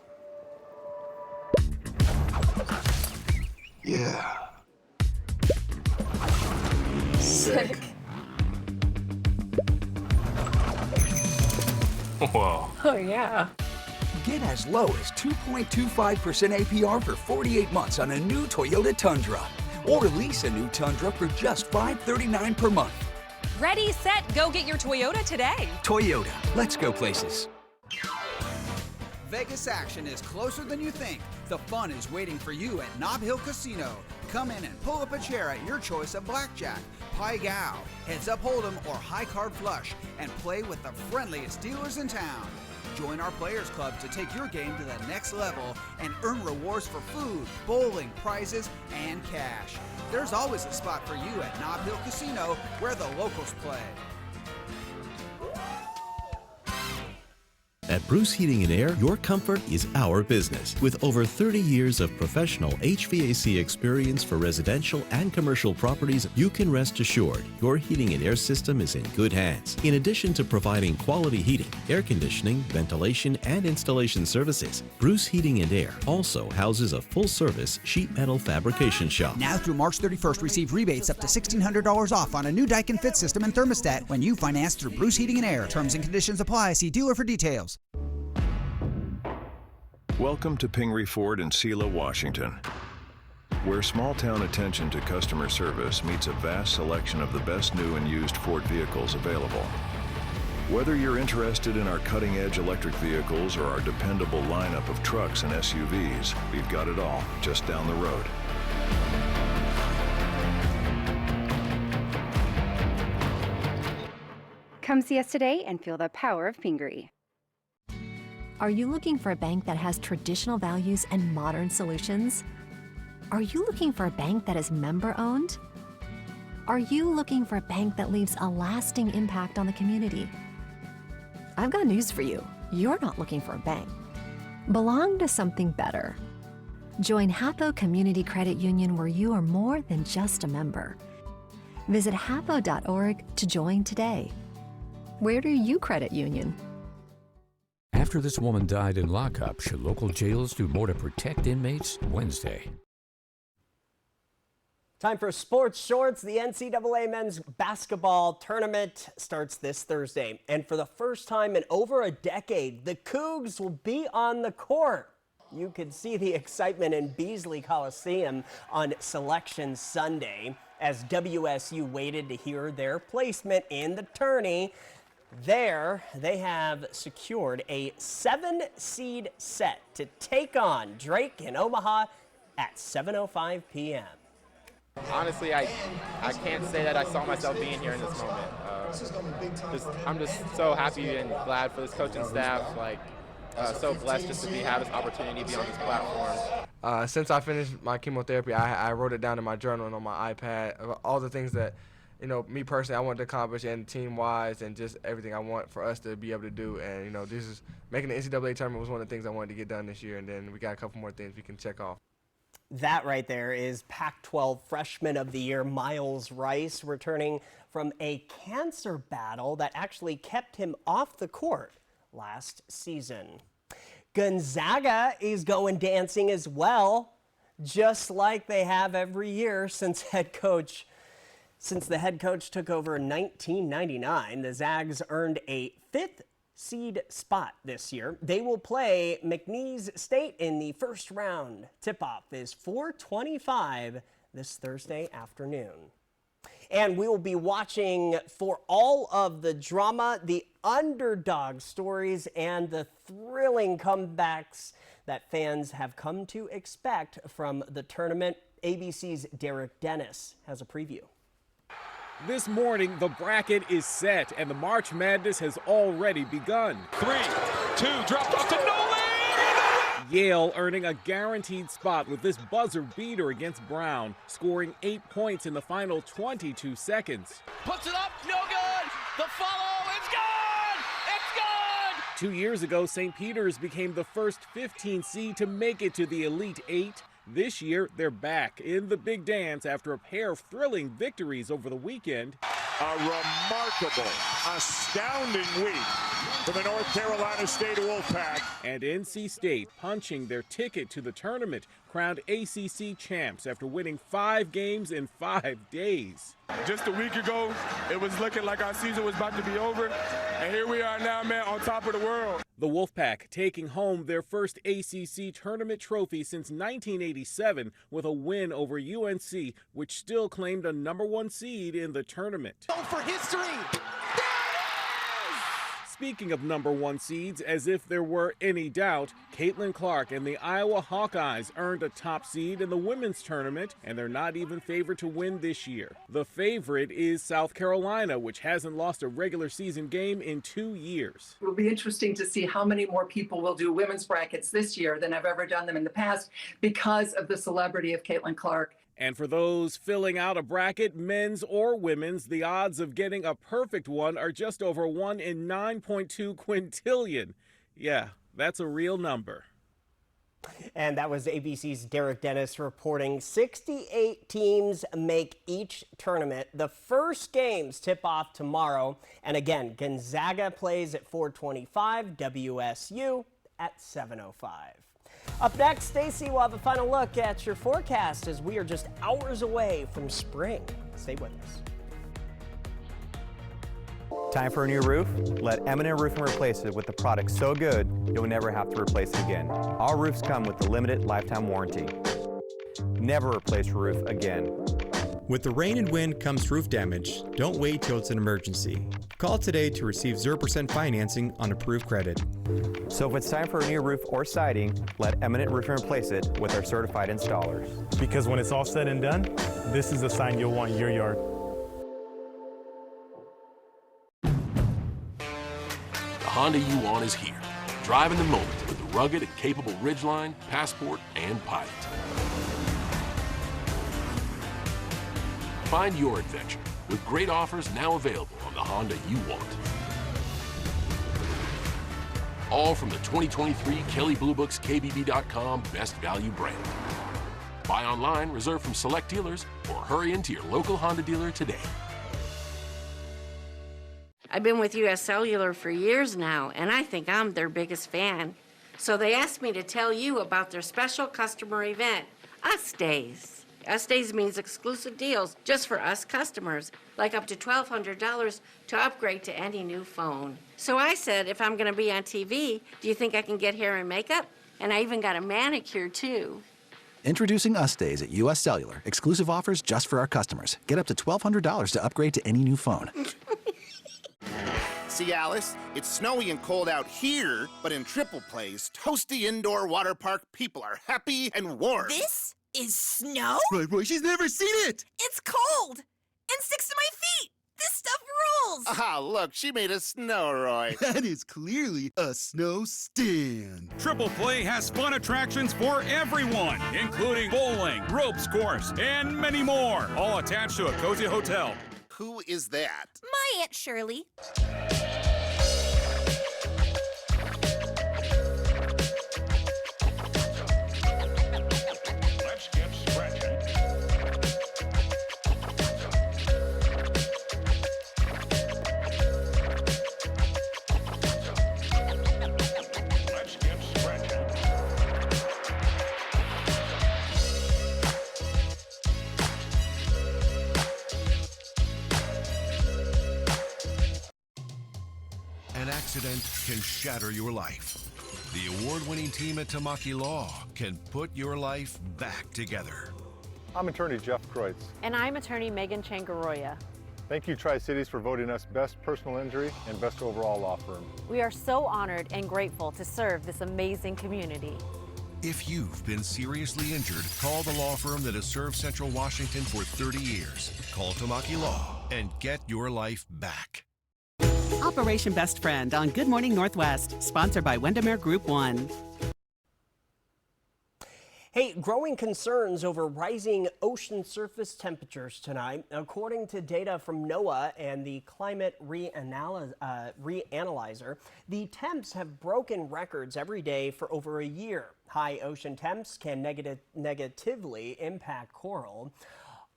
Yeah. Sick. Whoa. Oh, yeah. Get as low as 2.25% APR for 48 months on a new Toyota Tundra. Or lease a new Tundra for just $539 per month. Ready, set, go get your Toyota today. Toyota, let's go places. Vegas action is closer than you think. The fun is waiting for you at Nob Hill Casino. Come in and pull up a chair at your choice of blackjack, pai gow, heads up hold'em, or high card flush, and play with the friendliest dealers in town. Join our Players Club to take your game to the next level and earn rewards for food, bowling, prizes, and cash. There's always a spot for you at Nob Hill Casino, where the locals play. At Bruce Heating and Air, your comfort is our business. With over 30 years of professional HVAC experience for residential and commercial properties, you can rest assured your heating and air system is in good hands. In addition to providing quality heating, air conditioning, ventilation, and installation services, Bruce Heating and Air also houses a full-service sheet metal fabrication shop. Now through March 31st, receive rebates up to $1,600 off on a new Daikin Fit system and thermostat when you finance through Bruce Heating and Air. Terms and conditions apply. See dealer for details. Welcome to Pingree Ford in Selah, Washington, where small-town attention to customer service meets a vast selection of the best new and used Ford vehicles available. Whether you're interested in our cutting-edge electric vehicles or our dependable lineup of trucks and SUVs, we've got it all just down the road. Come see us today and feel the power of Pingree. Are you looking for a bank that has traditional values and modern solutions? Are you looking for a bank that is member-owned? Are you looking for a bank that leaves a lasting impact on the community? I've got news for you. You're not looking for a bank. Belong to something better. Join Hapo Community Credit Union, where you are more than just a member. Visit hapo.org to join today. Where do you credit union? After this woman died in lockup, should local jails do more to protect inmates? Wednesday. Time for Sports Shorts. The NCAA men's basketball tournament starts this Thursday. And for the first time in over a decade, the Cougs will be on the court. You could see the excitement in Beasley Coliseum on Selection Sunday as WSU waited to hear their placement in the tourney. There, they have secured a 7-seed set to take on Drake in Omaha at 7:05 p.m. Honestly, I can't say that I saw myself being here in this moment. I'm just so happy and glad for this coaching staff. So blessed just to have this opportunity to be on this platform. Since I finished my chemotherapy, I wrote it down in my journal and on my iPad of all the things that, me personally, I want to accomplish, and team-wise, and just everything I want for us to be able to do. And this is making the NCAA tournament was one of the things I wanted to get done this year, and then we got a couple more things we can check off. That right there is Pac-12 Freshman of the Year Miles Rice, returning from a cancer battle that actually kept him off the court last season. Gonzaga is going dancing as well, just like they have every year since the head coach took over in 1999. The Zags earned a 5th seed spot this year. They will play McNeese State in the first round. Tip-off is 4:25 this Thursday afternoon. And we will be watching for all of the drama, the underdog stories, and the thrilling comebacks that fans have come to expect from the tournament. ABC's Derek Dennis has a preview. This morning, the bracket is set, and the March Madness has already begun. 3, 2, dropped off to Nolan! Yale earning a guaranteed spot with this buzzer beater against Brown, scoring 8 points in the final 22 seconds. Puts it up, no good! The follow, it's good! It's good! 2 years ago, St. Peter's became the first 15 seed to make it to the Elite Eight. This year, they're back in the big dance after a pair of thrilling victories over the weekend. A remarkable, astounding week for the North Carolina State Wolfpack. And NC State punching their ticket to the tournament, crowned ACC champs after winning 5 games in 5 days. Just a week ago, it was looking like our season was about to be over, and here we are now, man, on top of the world. The Wolfpack taking home their first ACC tournament trophy since 1987 with a win over UNC, which still claimed a #1 seed in the tournament. For history! Speaking of #1 seeds, as if there were any doubt, Caitlin Clark and the Iowa Hawkeyes earned a top seed in the women's tournament, and they're not even favored to win this year. The favorite is South Carolina, which hasn't lost a regular season game in 2 years. It will be interesting to see how many more people will do women's brackets this year than have ever done them in the past because of the celebrity of Caitlin Clark. And for those filling out a bracket, men's or women's, the odds of getting a perfect one are just over 1 in 9.2 quintillion. Yeah, that's a real number. And that was ABC's Derek Dennis reporting. 68 teams make each tournament. The first games tip off tomorrow. And again, Gonzaga plays at 4:25, WSU at 7:05. Up next, Stacy will have a final look at your forecast as we are just hours away from spring. Stay with us. Time for a new roof? Let Eminent Roofing replace it with the product so good you'll never have to replace it again. Our roofs come with a limited lifetime warranty. Never replace your roof again. With the rain and wind comes roof damage. Don't wait till it's an emergency. Call today to receive 0% financing on approved credit. So if it's time for a new roof or siding, let Eminent Roofing replace it with our certified installers. Because when it's all said and done, this is a sign you'll want your yard. The Honda you want is here. Driving the moment with the rugged and capable Ridgeline, Passport, and Pilot. Find your adventure with great offers now available on the Honda you want. All from the 2023 Kelley Blue Book's KBB.com Best Value brand. Buy online, reserve from select dealers, or hurry into your local Honda dealer today. I've been with US Cellular for years now, and I think I'm their biggest fan. So they asked me to tell you about their special customer event, Us Days. Us Days means exclusive deals just for us customers, like up to $1,200 to upgrade to any new phone. So I said, if I'm going to be on TV, do you think I can get hair and makeup? And I even got a manicure, too. Introducing Us Days at U.S. Cellular. Exclusive offers just for our customers. Get up to $1,200 to upgrade to any new phone. See, Alice, it's snowy and cold out here, but in Triple Play's toasty indoor water park, people are happy and warm. This is snow? Right, boy, she's never seen it. It's cold and sticks to my feet. This stuff rules. Ah, look, she made a snow, Roy. That is clearly a snow stand. Triple Play has fun attractions for everyone, including bowling, ropes course, and many more, all attached to a cozy hotel. Who is that? My Aunt Shirley. Let's get scratching. Let's get scratching. An accident can shatter your life. The award-winning team at Tamaki Law can put your life back together. I'm attorney Jeff Kreutz. And I'm attorney Megan Changaroya. Thank you, Tri-Cities, for voting us Best Personal Injury and Best Overall Law Firm. We are so honored and grateful to serve this amazing community. If you've been seriously injured, call the law firm that has served Central Washington for 30 years. Call Tamaki Law and get your life back. Operation Best Friend on Good Morning Northwest, sponsored by Windermere Group 1. Hey, growing concerns over rising ocean surface temperatures tonight. According to data from NOAA and the Climate Reanalyzer, the temps have broken records every day for over a year. High ocean temps can negatively impact coral.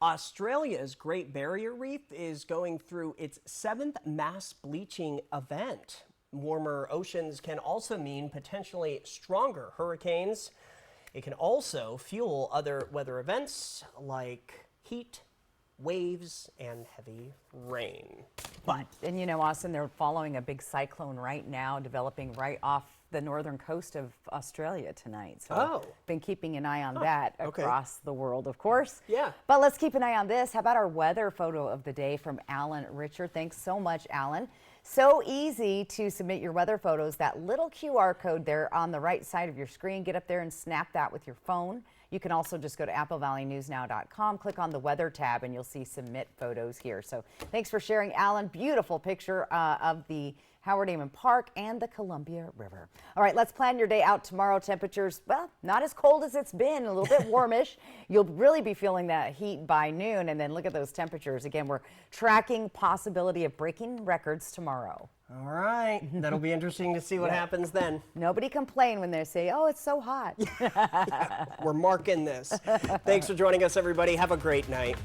Australia's Great Barrier Reef is going through its 7th mass bleaching event. Warmer oceans can also mean potentially stronger hurricanes. It can also fuel other weather events like heat, waves, and heavy rain. And you know, Austin, they're following a big cyclone right now, developing right off the northern coast of Australia tonight. So been keeping an eye on that across the world, of course. Yeah. But let's keep an eye on this. How about our weather photo of the day from Alan Richard? Thanks so much, Alan. So easy to submit your weather photos. That little QR code there on the right side of your screen. Get up there and snap that with your phone. You can also just go to applevalleyNewsNow.com, click on the weather tab, and you'll see submit photos here. So thanks for sharing, Alan. Beautiful picture of the Howard Amon Park and the Columbia River. All right, let's plan your day out tomorrow. Temperatures, well, not as cold as it's been, a little bit warmish. You'll really be feeling that heat by noon, and then look at those temperatures. Again, we're tracking possibility of breaking records tomorrow. All right, that'll be interesting to see what happens then. Nobody complain when they say, oh, it's so hot. We're marking this. Thanks for joining us, everybody. Have a great night.